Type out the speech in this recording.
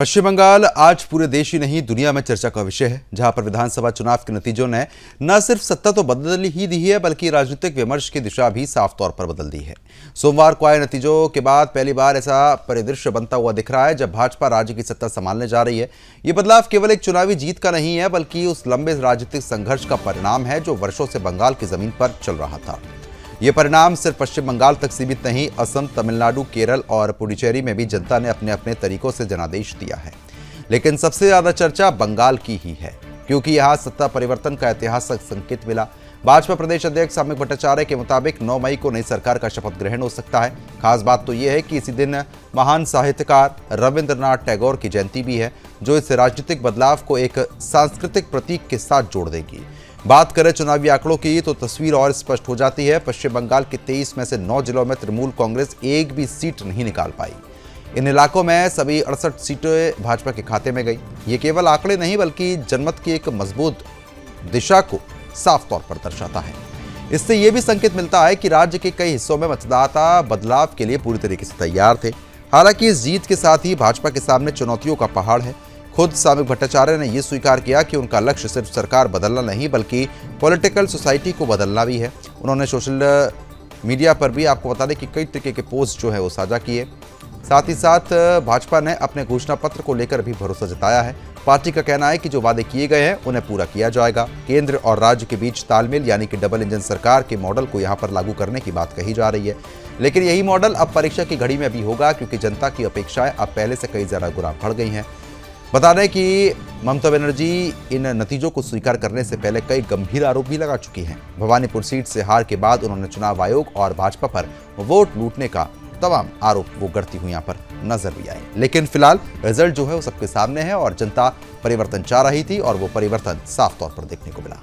पश्चिम बंगाल आज पूरे देश ही नहीं दुनिया में चर्चा का विषय है, जहां पर विधानसभा चुनाव के नतीजों ने न सिर्फ सत्ता तो बदल ही दी है बल्कि राजनीतिक विमर्श की दिशा भी साफ तौर पर बदल दी है। सोमवार को आए नतीजों के बाद पहली बार ऐसा परिदृश्य बनता हुआ दिख रहा है जब भाजपा राज्य की सत्ता संभालने जा रही है। ये बदलाव केवल एक चुनावी जीत का नहीं है बल्कि उस लंबे राजनीतिक संघर्ष का परिणाम है जो वर्षों से बंगाल की जमीन पर चल रहा था। ये परिणाम सिर्फ पश्चिम बंगाल तक सीमित नहीं, असम, तमिलनाडु, केरल और पुडुचेरी में भी जनता ने अपने अपने तरीकों से जनादेश दिया है। लेकिन सबसे ज्यादा चर्चा बंगाल की ही है, क्योंकि यहां सत्ता परिवर्तन का ऐतिहासिक संकेत मिला। भाजपा प्रदेश अध्यक्ष साम्यिक भट्टाचार्य के मुताबिक 9 मई को नई सरकार का शपथ ग्रहण हो सकता है। खास बात तो यह है कि इसी दिन महान साहित्यकार रविंद्रनाथ टैगोर की जयंती भी है, जो इस राजनीतिक बदलाव को एक सांस्कृतिक प्रतीक के साथ जोड़ देगी। बात करें चुनावी आंकड़ों की तो तस्वीर और स्पष्ट हो जाती है। पश्चिम बंगाल के 23 में से 9 जिलों में तृणमूल कांग्रेस एक भी सीट नहीं निकाल पाई। इन इलाकों में सभी 68 सीटें भाजपा के खाते में गई। ये केवल आंकड़े नहीं बल्कि जनमत की एक मजबूत दिशा को साफ तौर पर दर्शाता है। इससे यह भी संकेत मिलता है कि राज्य के कई हिस्सों में मतदाता बदलाव के लिए पूरी तरीके से तैयार थे। हालांकि इस जीत के साथ ही भाजपा के सामने चुनौतियों का पहाड़ है। खुद साम्यिक भट्टाचार्य ने यह स्वीकार किया कि उनका लक्ष्य सिर्फ सरकार बदलना नहीं बल्कि पॉलिटिकल सोसाइटी को बदलना भी है। उन्होंने सोशल मीडिया पर भी आपको बता दें कि कई तरीके के पोस्ट जो है वो साझा किए। साथ ही साथ भाजपा ने अपने घोषणा पत्र को लेकर भी भरोसा जताया है। पार्टी का कहना है कि जो वादे किए गए हैं उन्हें पूरा किया जाएगा। केंद्र और राज्य के बीच तालमेल यानी कि डबल इंजन सरकार के मॉडल को यहां पर लागू करने की बात कही जा रही है। लेकिन यही मॉडल अब परीक्षा की घड़ी में भी होगा, क्योंकि जनता की अपेक्षाएं अब पहले से कई ज्यादा गुना बढ़ गई हैं। बता दें कि ममता बनर्जी इन नतीजों को स्वीकार करने से पहले कई गंभीर आरोप भी लगा चुकी हैं। भवानीपुर सीट से हार के बाद उन्होंने चुनाव आयोग और भाजपा पर वोट लूटने का तमाम आरोप वो करती हुई यहाँ पर नजर भी आए। लेकिन फिलहाल रिजल्ट जो है वो सबके सामने है और जनता परिवर्तन चाह रही थी और वो परिवर्तन साफ तौर पर देखने को मिला।